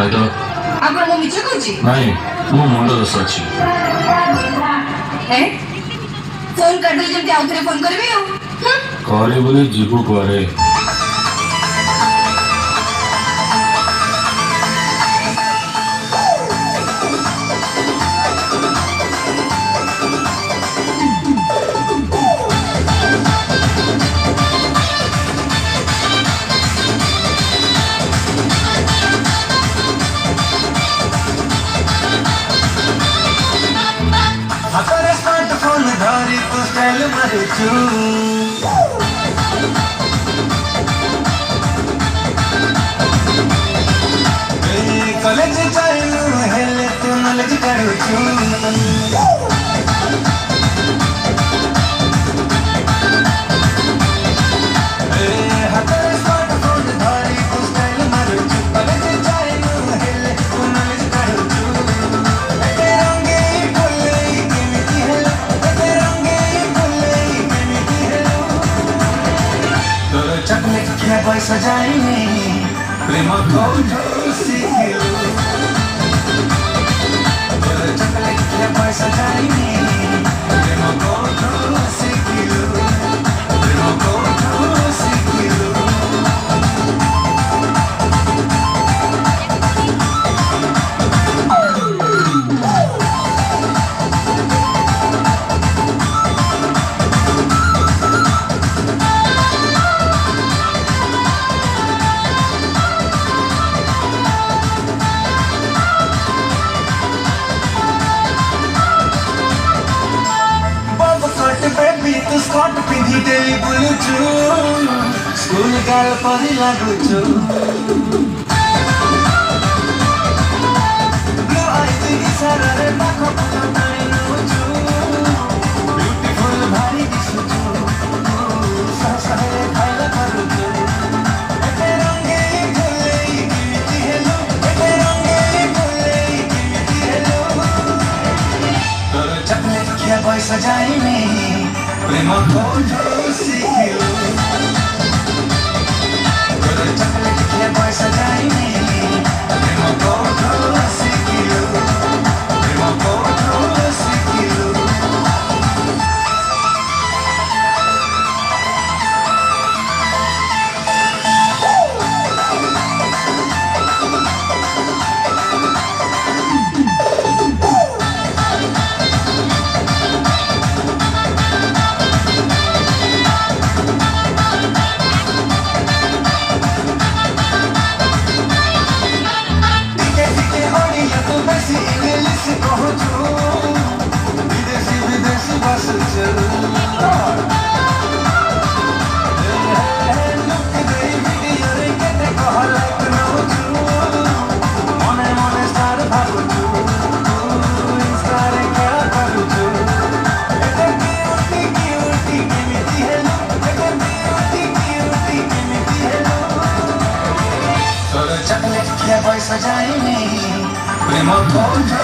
ନାଇଁ ତ ଆପଣ ମୁଁ ମିଛ କହୁଛି? ନାଇଁ ମୋ ମୁଣ୍ଡ ଦୋଷ ଅଛି। ଫୋନ କାଟିଦେଲି ଯେମିତି ଆଉ ଥରେ ଫୋନ କରିବି ଆଉ। କରେ ବୋଲି ଯିବୁ କୁଆଡ଼େ? ହାତରେ ସ୍ମାର୍ଟଫୋନ ଧରି ତୁ ଷ୍ଟାଇଲ ମାରୁଛୁ। କଲେଜ ଯାଇନୁ ହେଲେ ତୁ ନଲେଜ କାଢୁଛୁ। ହାତରେ ସ୍ମାର୍ଟଫୋନ ଧରି ତୁ ଷ୍ଟାଇଲ ମାରୁଛୁ। କଲେଜ ଯାଇନୁ ହେଲେ ତୁ ନଲେଜ କାଢୁଛୁ। ଏତେ ରଙ୍ଗେଇ ବୋଲେଇ କେମିତି ହେଲୁ? ଏତେ ରଙ୍ଗେଇ ବୋଲେଇ କେମିତି ହେଲୁ? ତୋର ଚକଲେଟ ଖିଆ ପଇସା ଯାଇନି ପ୍ରେମ କୋଉଠୁ ଶିଖିଲୁ? ତୋର ଚକଲେଟ ଖିଆ ପଇସା ଯାଇନି ପ୍ରେମ କୋଉଠୁ ଶିଖିଲୁ? ପ୍ରେମ କୋଉଠୁ ଶିଖିଲୁ? बेबी तू स्कर्ट पिंधि डेली बुलुछु। स्कूल गाल परी लागुछु। ब्लू आईज इशारा रे पाख पाख टाणी नउछु। ब्यूटीफुल भारी दिसुछु। सहसहे खाइला करुछु। एते रंगेई भुलेई केमिति हेलो? एते रंगेई भुलेई केमिति हेलो? तोर चकलेट खिया पैसा जाइनी प्रेम कोठू शिखिलु। तोर चकलेट खिया पैसा जाइनी प्रेम कोठू शिखिलु। प्रेम कोठू शिखिलु। इंग्लिश कहूछु विदेशी विदेशी बसुछु। लुक दे वीडियो रे केते कह लाइक नउछु। मने मने स्टार भागुछु। इंस्टा रे क्या करुछु? एते क्यूटी क्यूटी केमिति हेलो? एते क्यूटी क्यूटी केमिति हेलो? तोर चकलेट खिया पैसा जाइनी प्रेम कोठू